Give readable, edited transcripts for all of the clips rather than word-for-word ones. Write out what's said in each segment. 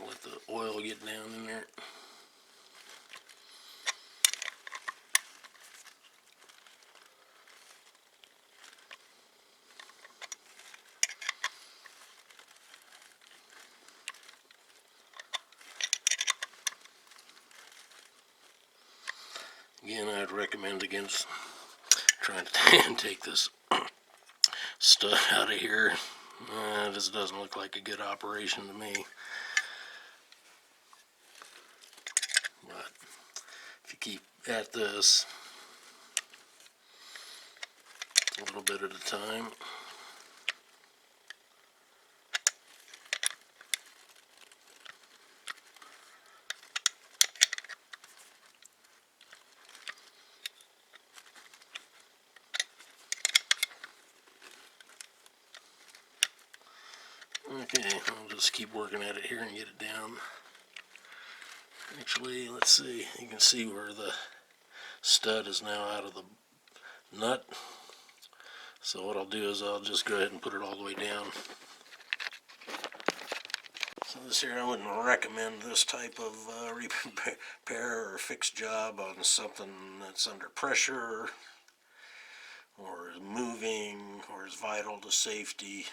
let the oil get down in there. Again, I'd recommend against trying to take this stud out of here. This doesn't look like a good operation to me. But if you keep at this a little bit at a time, okay, I'll just keep working at it here and get it down. Actually, let's see, you can see where the stud is now out of the nut. So what I'll do is I'll just go ahead and put it all the way down. So this here, I wouldn't recommend this type of repair or fix job on something that's under pressure or is moving or is vital to safety.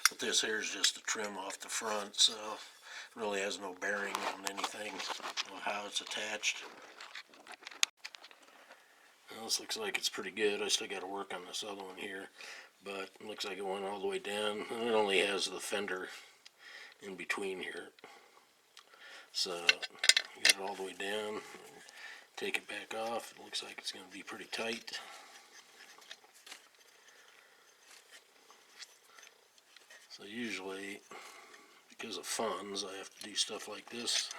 But this here is just a trim off the front, so it really has no bearing on anything on how it's attached. Well, this looks like it's pretty good. I still got to work on this other one here, but it looks like it went all the way down, and it only has the fender in between here. So you got it all the way down, take it back off. It looks like it's going to be pretty tight. So usually, because of funds, I have to do stuff like this.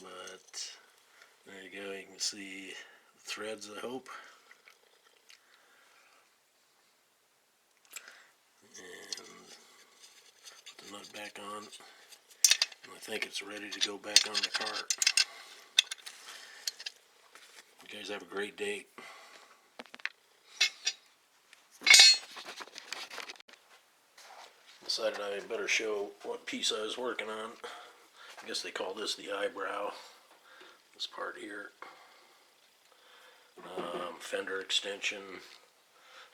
But there you go, you can see the threads, I hope. And put the nut back on. And I think it's ready to go back on the cart. You guys have a great day. Decided I better show what piece I was working on. I guess they call this the eyebrow. This part here. Fender extension.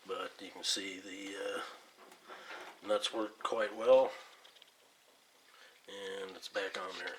But you can see the nuts work quite well. And it's back on there.